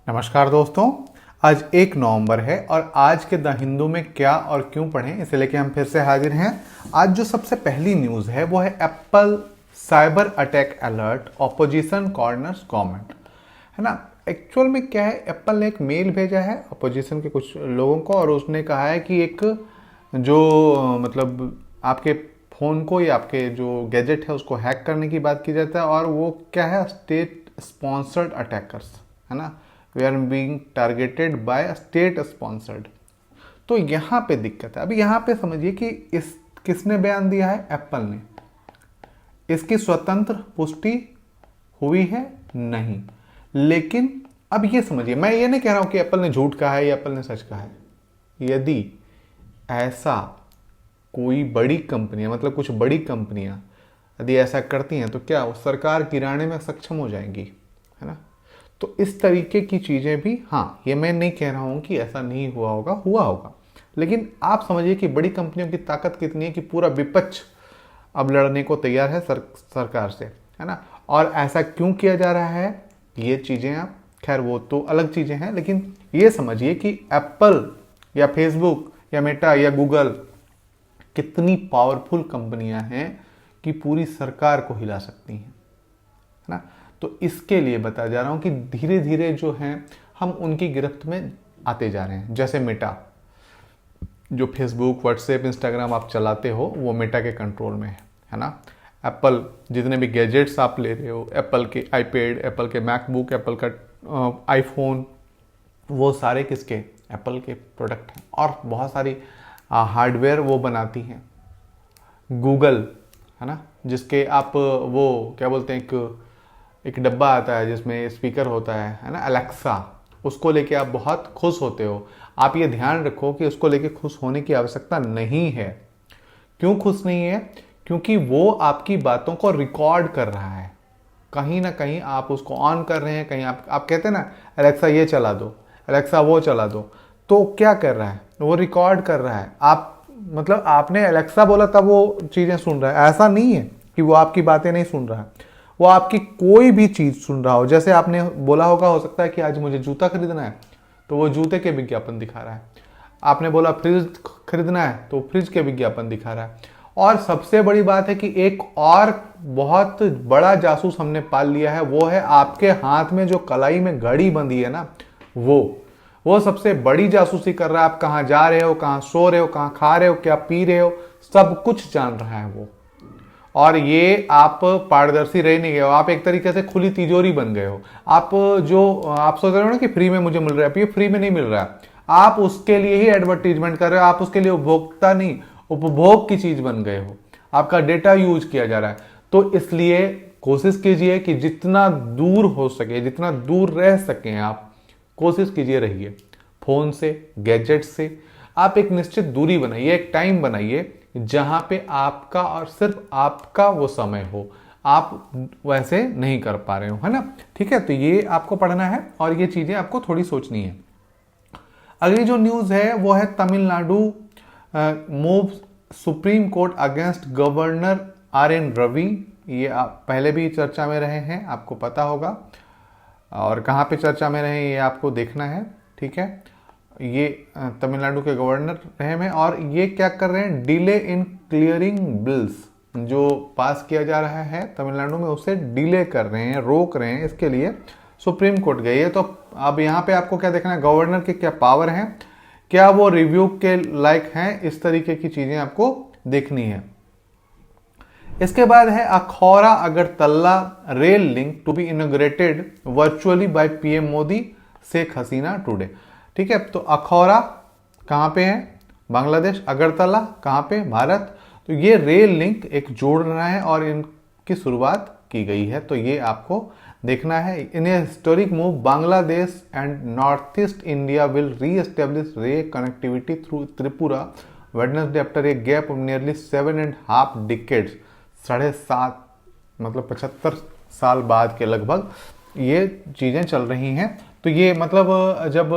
नमस्कार दोस्तों। आज 1 नवंबर है और आज के द हिंदू में क्या और क्यों पढ़ें इसे लेके हम फिर से हाजिर हैं। आज जो सबसे पहली न्यूज़ है वो है Apple cyber attack alert opposition corners government, है ना। एक्चुअल में क्या है, एप्पल ने एक मेल भेजा है अपोजिशन के कुछ लोगों को और उसने कहा है कि एक जो मतलब आपके फ़ोन को या आपके जो गैजेट है उसको हैक करने की बात की जाता है और वो क्या है, स्टेट स्पॉन्सर्ड अटैकर्स, है ना। We are being targeted by state sponsored. तो यहाँ पे दिक्कत है। अभी यहाँ पे समझिए कि इस किसने बयान दिया है, एप्पल ने। इसकी स्वतंत्र पुष्टि हुई है नहीं, लेकिन अब ये समझिए, मैं ये नहीं कह रहा हूं कि एप्पल ने झूठ कहा है या एप्पल ने सच कहा है। यदि ऐसा कोई बड़ी कंपनियां, मतलब कुछ बड़ी कंपनियां यदि ऐसा करती हैं तो क्या वो सरकार गिराने में सक्षम हो जाएंगी, है ना। तो इस तरीके की चीज़ें भी, हाँ, ये मैं नहीं कह रहा हूँ कि ऐसा नहीं हुआ होगा, हुआ होगा, लेकिन आप समझिए कि बड़ी कंपनियों की ताकत कितनी है कि पूरा विपक्ष अब लड़ने को तैयार है सरकार से, है ना। और ऐसा क्यों किया जा रहा है, ये चीज़ें आप, खैर वो तो अलग चीज़ें हैं, लेकिन ये समझिए कि एप्पल या फेसबुक या मेटा या गूगल कितनी पावरफुल कंपनियां हैं कि पूरी सरकार को हिला सकती हैं, है ना। तो इसके लिए बता जा रहा हूं कि धीरे धीरे जो है हम उनकी गिरफ्त में आते जा रहे हैं। जैसे मेटा, जो फेसबुक, व्हाट्सएप, इंस्टाग्राम आप चलाते हो वो मेटा के कंट्रोल में है ना। एप्पल, जितने भी गैजेट्स आप ले रहे हो, एप्पल के आईपैड, एप्पल के मैकबुक, एप्पल का आईफोन, वो सारे किसके, एप्पल के प्रोडक्ट हैं। और बहुत सारी हार्डवेयर वो बनाती हैं। गूगल, है ना, जिसके आप वो क्या बोलते हैं, एक डब्बा आता है जिसमें स्पीकर होता है ना, अलेक्सा, उसको लेके आप बहुत खुश होते हो। आप ये ध्यान रखो कि उसको लेके खुश होने की आवश्यकता नहीं है। क्यों खुश नहीं है? क्योंकि वो आपकी बातों को रिकॉर्ड कर रहा है। कहीं ना कहीं आप उसको ऑन कर रहे हैं, कहीं आप कहते हैं ना अलेक्सा ये चला दो, अलेक्सा वो चला दो, तो क्या कर रहा है, वो रिकॉर्ड कर रहा है। आप मतलब आपने अलेक्सा बोला तब वो चीज़ें सुन रहा है, ऐसा नहीं है कि वो आपकी बातें नहीं सुन रहा है। वो आपकी कोई भी चीज़ सुन रहा हो। जैसे आपने बोला होगा, हो सकता है कि आज मुझे जूता खरीदना है, तो वो जूते के विज्ञापन दिखा रहा है। आपने बोला फ्रिज खरीदना है, तो फ्रिज के विज्ञापन दिखा रहा है। और सबसे बड़ी बात है कि एक और बहुत बड़ा जासूस हमने पाल लिया है, वो है आपके हाथ में जो कलाई में घड़ी बंधी है ना, वो सबसे बड़ी जासूसी कर रहा है। आप कहाँ जा रहे हो, कहाँ सो रहे हो, कहाँ खा रहे हो, क्या पी रहे हो, सब कुछ जान रहा है वो। और ये आप पारदर्शी रह नहीं गए हो, आप एक तरीके से खुली तिजोरी बन गए हो। आप सोच रहे हो ना कि फ्री में मुझे मिल रहा है, ये फ्री में नहीं मिल रहा है। आप उसके लिए ही एडवर्टीजमेंट कर रहे हो, आप उसके लिए उपभोक्ता नहीं, उपभोग की चीज बन गए हो। आपका डेटा यूज किया जा रहा है। तो इसलिए कोशिश कीजिए कि जितना दूर हो सके, जितना दूर रह सकें आप, कोशिश कीजिए रहिए फोन से, गैजेट से। आप एक निश्चित दूरी बनाइए, एक टाइम बनाइए जहां पे आपका और सिर्फ आपका वो समय हो। आप वैसे नहीं कर पा रहे हो, है ना। ठीक है, तो ये आपको पढ़ना है और ये चीजें आपको थोड़ी सोचनी है। अगली जो न्यूज है वो है Tamil Nadu move Supreme Court against governor RN Ravi. ये आप पहले भी चर्चा में रहे हैं, आपको पता होगा, और कहाँ पे चर्चा में रहे ये आपको देखना है। ठीक है, ये तमिलनाडु के गवर्नर रहे हैं और ये क्या कर रहे हैं, डिले इन क्लियरिंग बिल्स जो पास किया जा रहा है तमिलनाडु में, उसे डिले कर रहे हैं, रोक रहे हैं। इसके लिए सुप्रीम कोर्ट गई है। तो अब यहाँ पे आपको क्या देखना है, गवर्नर के क्या पावर हैं, क्या वो रिव्यू के लायक हैं, इस तरीके की चीजें आपको देखनी है। इसके बाद है Akhaura Agartala rail link to be inaugurated virtually by PM Modi, Sheikh Hasina today. ठीक है, तो अखौरा कहाँ पे है, बांग्लादेश, अगरतला कहाँ पे, भारत। तो ये रेल लिंक एक जोड़ रहा है और इनकी शुरुआत की गई है। तो ये आपको देखना है। In a historic move Bangladesh and North East India will re-establish rail connectivity through Tripura Wednesday after a gap of nearly 7.5 decades. 7.5 मतलब 75 साल बाद के लगभग ये चीजें चल रही हैं। तो ये मतलब जब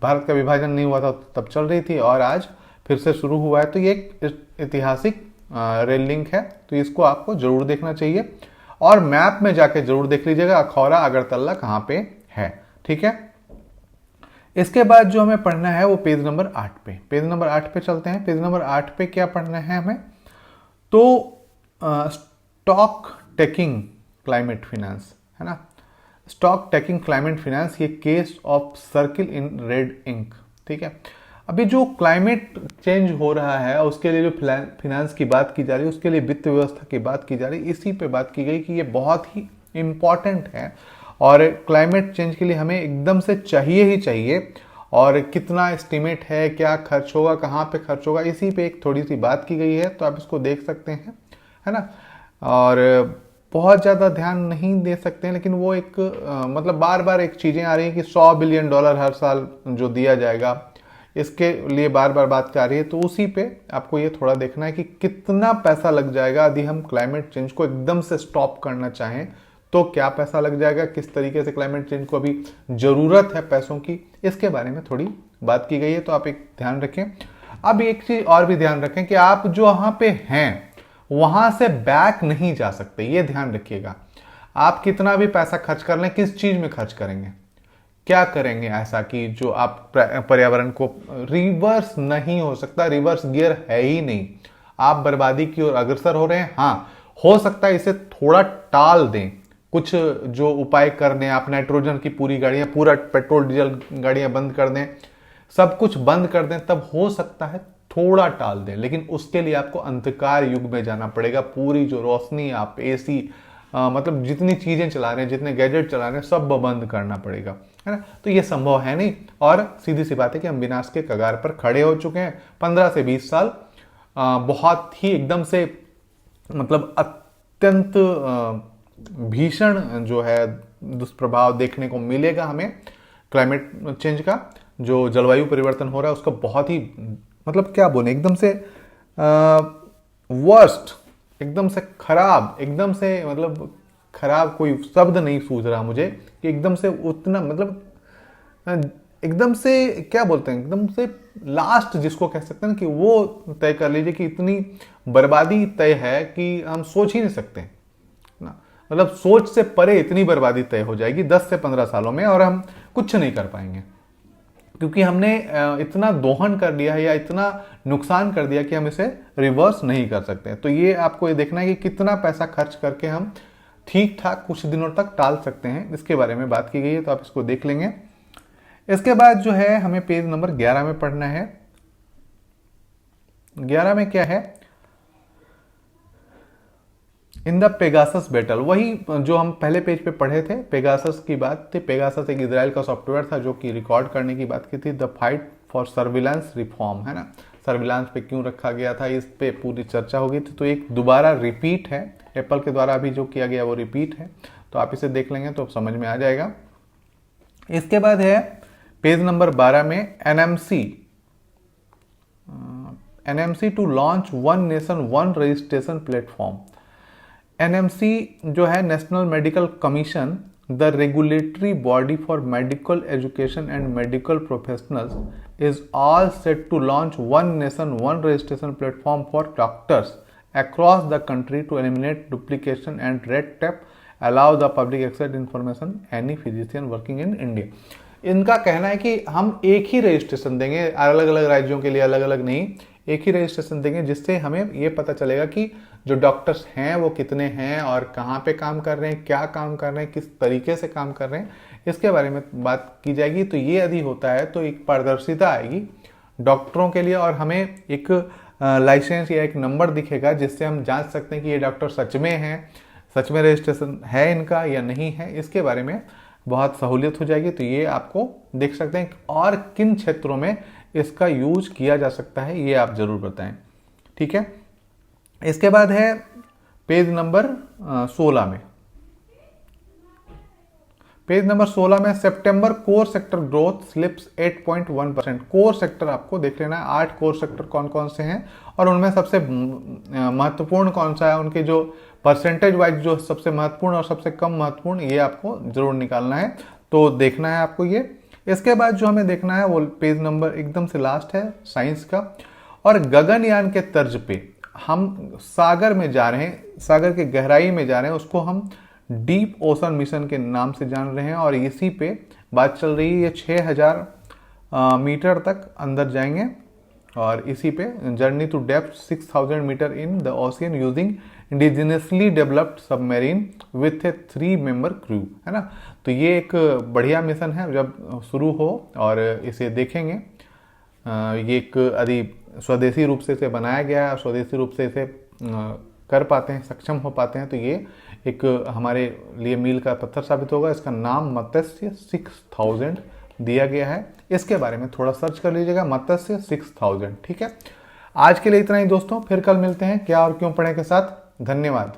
भारत का विभाजन नहीं हुआ था तब चल रही थी और आज फिर से शुरू हुआ है। तो ये एक ऐतिहासिक रेल लिंक है, तो इसको आपको जरूर देखना चाहिए और मैप में जाके जरूर देख लीजिएगा अखौरा अगरतला कहाँ पे है। ठीक है, इसके बाद जो हमें पढ़ना है वो पेज नंबर 8 पे, पेज नंबर 8 पे चलते हैं। पेज नंबर 8 पे क्या पढ़ना है हमें, तो स्टॉक टेकिंग क्लाइमेट फिनेंस, है ना, स्टॉक टेकिंग क्लाइमेट फिनेंस, ये case of circle in red ink. ठीक है, अभी जो क्लाइमेट चेंज हो रहा है उसके लिए जो फिनेंस की बात की जा रही है, उसके लिए वित्त व्यवस्था की बात की जा रही है, इसी पे बात की गई कि ये बहुत ही इम्पॉर्टेंट है और क्लाइमेट चेंज के लिए हमें एकदम से चाहिए ही चाहिए। और कितना एस्टिमेट है, क्या खर्च होगा, कहाँ पे खर्च होगा, इसी पे एक थोड़ी सी बात की गई है, तो आप इसको देख सकते हैं, है ना। और बहुत ज़्यादा ध्यान नहीं दे सकते हैं, लेकिन वो एक मतलब बार बार एक चीज़ें आ रही हैं कि $100 बिलियन हर साल जो दिया जाएगा, इसके लिए बार बार बात कर रही है। तो उसी पे आपको ये थोड़ा देखना है कि कितना पैसा लग जाएगा यदि हम क्लाइमेट चेंज को एकदम से स्टॉप करना चाहें, तो क्या पैसा लग जाएगा, किस तरीके से क्लाइमेट चेंज को अभी जरूरत है पैसों की, इसके बारे में थोड़ी बात की गई है। तो आप एक ध्यान रखें। अब एक चीज और भी ध्यान रखें कि आप जो वहां पे हैं वहां से बैक नहीं जा सकते, ये ध्यान रखिएगा। आप कितना भी पैसा खर्च कर लें, किस चीज में खर्च करेंगे, क्या करेंगे ऐसा कि जो आप पर्यावरण को, रिवर्स नहीं हो सकता, रिवर्स गियर है ही नहीं। आप बर्बादी की ओर अग्रसर हो रहे हैं। हाँ, हो सकता है इसे थोड़ा टाल दें, कुछ जो उपाय कर दें, आप नाइट्रोजन की पूरी गाड़ियां, पूरा पेट्रोल डीजल गाड़ियां बंद कर दें, सब कुछ बंद कर दें, तब हो सकता है थोड़ा टाल दें। लेकिन उसके लिए आपको अंधकार युग में जाना पड़ेगा। पूरी जो रोशनी, आप एसी मतलब जितनी चीजें चला रहे हैं, जितने गैजेट चला रहे हैं, सब बंद करना पड़ेगा, है ना। तो ये संभव है नहीं, और सीधी सी बात है कि हम विनाश के कगार पर खड़े हो चुके हैं। 15 से 20 साल बहुत ही एकदम से मतलब अत्यंत भीषण जो है दुष्प्रभाव देखने को मिलेगा हमें क्लाइमेट चेंज का। जो जलवायु परिवर्तन हो रहा है उसका बहुत ही मतलब क्या बोले, एकदम से वर्स्ट, एकदम से खराब, एकदम से मतलब खराब, कोई शब्द नहीं सूझ रहा मुझे कि एकदम से उतना मतलब एकदम से क्या बोलते हैं, एकदम से लास्ट जिसको कह सकते हैं कि वो तय कर लीजिए कि इतनी बर्बादी तय है कि हम सोच ही नहीं सकते ना। मतलब सोच से परे इतनी बर्बादी तय हो जाएगी 10 से 15 सालों में, और हम कुछ नहीं कर पाएंगे क्योंकि हमने इतना दोहन कर दिया है या इतना नुकसान कर दिया कि हम इसे रिवर्स नहीं कर सकते। तो ये आपको ये देखना है कि कितना पैसा खर्च करके हम ठीक ठाक कुछ दिनों तक टाल सकते हैं, इसके बारे में बात की गई है। तो आप इसको देख लेंगे। इसके बाद जो है हमें पेज नंबर 11 में पढ़ना है। 11 में क्या है, इन द पेगासस बैटल, वही जो हम पहले पेज पे पढ़े थे, पेगासस की बात थी। पेगासस एक इजराइल का सॉफ्टवेयर था जो कि रिकॉर्ड करने की बात की थी। The fight for surveillance reform, है ना, सर्विलांस पे क्यों रखा गया था, इस पे पूरी चर्चा होगी। तो एक दोबारा रिपीट है, एप्पल के द्वारा अभी जो किया गया वो रिपीट है। तो आप इसे देख लेंगे तो समझ में आ जाएगा। इसके बाद है पेज नंबर 12 में NMC to launch one nation one registration platform. NMC जो है national medical commission, the regulatory body for medical education and medical professionals, is all set to launch one nation one registration platform for doctors across the country to eliminate duplication and red tape, allow the public access information any physician working in India। इनका कहना है कि हम एक ही registration देंगे, अलग अलग राज्यों के लिए अलग अलग नहीं, एक ही रजिस्ट्रेशन देंगे जिससे हमें ये पता चलेगा कि जो डॉक्टर्स हैं वो कितने हैं और कहाँ पे काम कर रहे हैं, क्या काम कर रहे हैं, किस तरीके से काम कर रहे हैं, इसके बारे में बात की जाएगी। तो ये यदि होता है तो एक पारदर्शिता आएगी डॉक्टरों के लिए, और हमें एक लाइसेंस या एक नंबर दिखेगा जिससे हम जांच सकते हैं कि ये डॉक्टर सच में हैं, सच में रजिस्ट्रेशन है इनका या नहीं है, इसके बारे में बहुत सहूलियत हो जाएगी। तो ये आपको देख सकते हैं और किन क्षेत्रों में इसका यूज किया जा सकता है, ये आप जरूर बताएं, ठीक है। इसके बाद है पेज नंबर 16 में, पेज नंबर 16 में September core sector growth slips 8.1%। Core sector आपको देख लेना है, 8 कोर सेक्टर कौन कौन से हैं और उनमें सबसे महत्वपूर्ण कौन सा है, उनके जो परसेंटेज वाइज जो सबसे महत्वपूर्ण और सबसे कम महत्वपूर्ण, ये आपको जरूर निकालना है। तो देखना है आपको ये। इसके बाद जो हमें देखना है वो पेज नंबर एकदम से लास्ट है साइंस का, और गगनयान के तर्ज पे हम सागर में जा रहे हैं, सागर के गहराई में जा रहे हैं, उसको हम डीप ओशन मिशन के नाम से जान रहे हैं। और इसी पे बात चल रही है। ये 6000 मीटर तक अंदर जाएंगे और इसी पे journey to depth 6000 metre in the ocean using indigenously developed submarine with a 3 member crew, है ना। तो ये एक बढ़िया मिशन है, जब शुरू हो और इसे देखेंगे। ये एक अभी स्वदेशी रूप से इसे बनाया गया है, स्वदेशी रूप से इसे कर पाते हैं, सक्षम हो पाते हैं, तो ये एक हमारे लिए मील का पत्थर साबित होगा। इसका नाम मत्स्य 6000 दिया गया है। इसके बारे में थोड़ा सर्च कर लीजिएगा, मत्स्य 6000। ठीक है, आज के लिए इतना ही दोस्तों, फिर कल मिलते हैं क्या और क्यों पढ़ें के साथ। धन्यवाद।